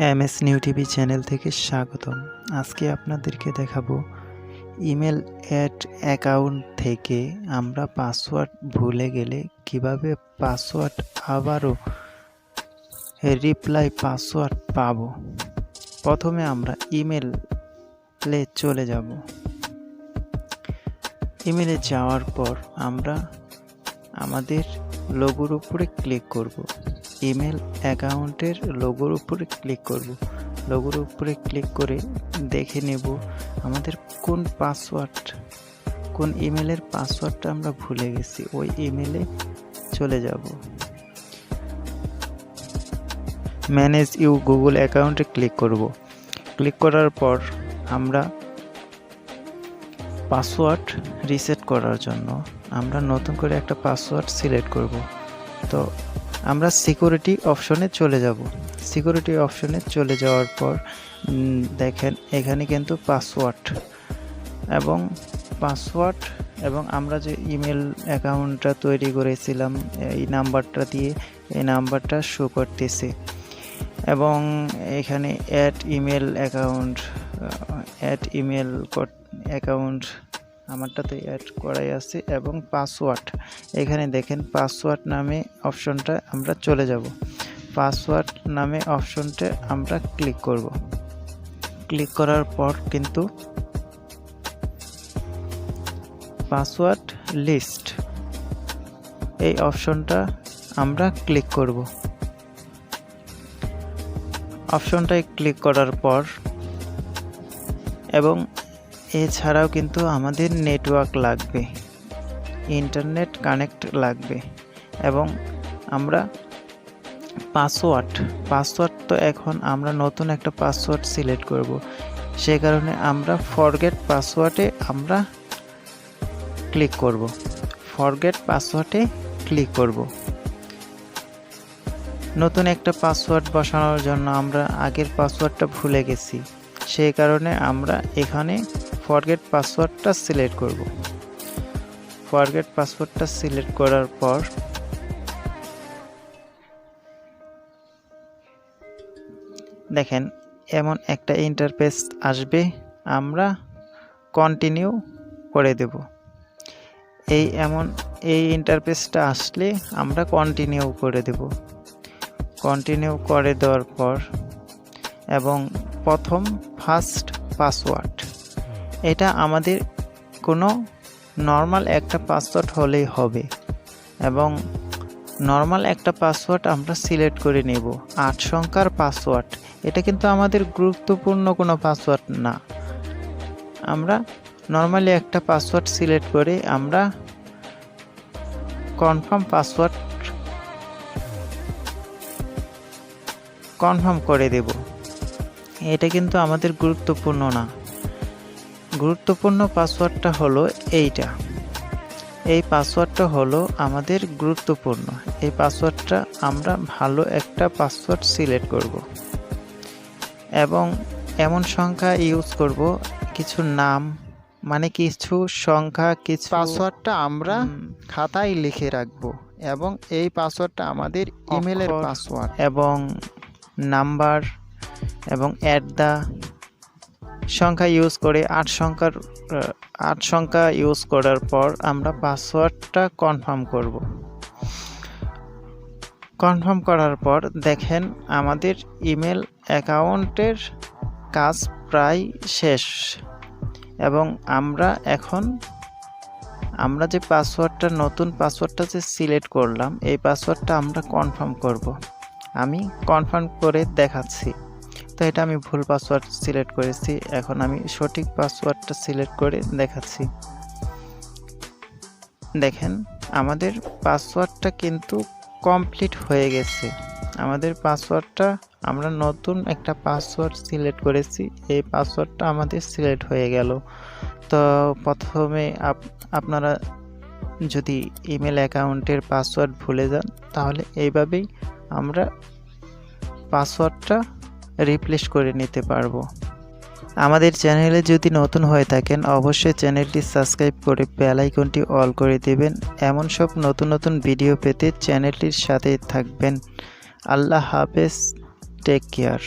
MS new TV channel থেকে স্বাগতম। আজকে আপনাদেরকে দেখাবো ইমেল অ্যাকাউন্ট থেকে আমরা পাসওয়ার্ড ভুলে গেলে কিভাবে পাসওয়ার্ড আবারও রিপ্লাই পাসওয়ার্ড পাবো। প্রথমে আমরা ইমেলে চলে যাব। ইমেলে যাওয়ার পর আমরা আমাদের লোগোর উপরে ক্লিক করব। ইমেল অ্যাকাউন্টের লোগোর উপরে ক্লিক করব। লোগোর উপরে ক্লিক করে দেখে নেব আমাদের কোন ইমেলের পাসওয়ার্ডটা আমরা ভুলে গেছি। ওই ইমেলে চলে যাব। ম্যানেজ ইউ গুগল অ্যাকাউন্টে ক্লিক করব। ক্লিক করার পর আমরা পাসওয়ার্ড রিসেট করার জন্য আমরা নতুন করে একটা পাসওয়ার্ড সিলেক্ট করব। তো আমরা সিকিউরিটি অপশনে চলে যাব। সিকিউরিটি অপশনে চলে যাওয়ার পর দেখেন এখানে কিন্তু পাসওয়ার্ড এবং আমরা যে ইমেল অ্যাকাউন্টটা তৈরি করেছিলাম এই নাম্বারটা দিয়ে এই নাম্বারটা শো করতেছে এবং এখানে অ্যাড ইমেল অ্যাকাউন্ট আমারটাতে অ্যাড করাই আছে এবং পাসওয়ার্ড এখানে দেখেন পাসওয়ার্ড নামে অপশনটা আমরা চলে যাব। পাসওয়ার্ড নামে অপশনটা আমরা ক্লিক করব। ক্লিক করার পর কিন্তু পাসওয়ার্ড লিস্ট এই অপশনটা আমরা ক্লিক করব। অপশনটায় ক্লিক করার পর এবং এছাড়াও কিন্তু আমাদের নেটওয়ার্ক লাগবে, ইন্টারনেট কানেক্ট লাগবে এবং আমরা পাসওয়ার্ড তো এখন আমরা নতুন একটা পাসওয়ার্ড সিলেক্ট করব। সেই কারণে আমরা ফরগেট পাসওয়ার্ডে আমরা ক্লিক করব। ফরগেট পাসওয়ার্ডে ক্লিক করব। নতুন একটা পাসওয়ার্ড বসানোর জন্য আমরা আগের পাসওয়ার্ডটা ভুলে গেছি, সেই কারণে আমরা এখানে ফরগেট পাসওয়ার্ডটা সিলেক্ট করব। ফরগেট পাসওয়ার্ডটা সিলেক্ট করার পর দেখেন এমন একটা ইন্টারফেস আসবে, আমরা কন্টিনিউ করে দেব। এই ইন্টারফেসটা আসলে আমরা কন্টিনিউ করে দেব। কন্টিনিউ করে দেওয়ার পর এবং ফার্স্ট পাসওয়ার্ড এটা আমাদের কোনো নর্মাল একটা পাসওয়ার্ড হলেই হবে এবং নর্মাল একটা পাসওয়ার্ড আমরা সিলেক্ট করে নেব। 8 সংখ্যার পাসওয়ার্ড, এটা কিন্তু আমাদের গুরুত্বপূর্ণ কোনো পাসওয়ার্ড না। আমরা নর্মালি একটা পাসওয়ার্ড সিলেক্ট করে আমরা কনফার্ম করে দেব। এটা কিন্তু আমাদের গুরুত্বপূর্ণ না। গুরুত্বপূর্ণ পাসওয়ার্ডটা হলো এইটা। এই পাসওয়ার্ডটা হলো আমাদের গুরুত্বপূর্ণ। এই পাসওয়ার্ডটা আমরা ভালো একটা পাসওয়ার্ড সিলেক্ট করব এবং এমন সংখ্যা ইউজ করব, কিছু নাম মানে কিছু সংখ্যা, কিছু পাসওয়ার্ডটা আমরা খাতায় লিখে রাখব এবং এই পাসওয়ার্ডটা আমাদের ইমেলের পাসওয়ার্ড এবং নাম্বার এবং সংখ্যা ইউজ করে 8 সংখ্যা ইউজ করার পর আমরা পাসওয়ার্ডটা কনফার্ম করব। কনফার্ম করার পর দেখেন আমাদের ইমেল অ্যাকাউন্টের কাজ প্রায় শেষ এবং আমরা যে নতুন পাসওয়ার্ডটা যে সিলেক্ট করলাম এই পাসওয়ার্ডটা আমরা কনফার্ম করব। আমি কনফার্ম করে দেখাচ্ছি। তো এটা আমি ভুল পাসওয়ার্ড সিলেক্ট করেছি, এখন আমি সঠিক পাসওয়ার্ডটা সিলেক্ট করে দেখাচ্ছি। দেখেন আমাদের পাসওয়ার্ডটা কিন্তু কমপ্লিট হয়ে গেছে। আমাদের পাসওয়ার্ডটা আমরা নতুন একটা পাসওয়ার্ড সিলেক্ট করেছি, এই পাসওয়ার্ডটা আমাদের সিলেক্ট হয়ে গেল। তো প্রথমে আপনারা যদি ইমেল অ্যাকাউন্টের পাসওয়ার্ড ভুলে যান তাহলে এইভাবেই আমরা পাসওয়ার্ডটা রিপ্লেস করে নিতে পারবো। আমাদের চ্যানেলে যদি নতুন হয়ে থাকেন অবশ্যই চ্যানেলটি সাবস্ক্রাইব করে বেল আইকনটি অল করে দেবেন। এমন সব নতুন ভিডিও পেতে চ্যানেলটির সাথে থাকবেন। আল্লাহ হাফেজ, টেক কেয়ার।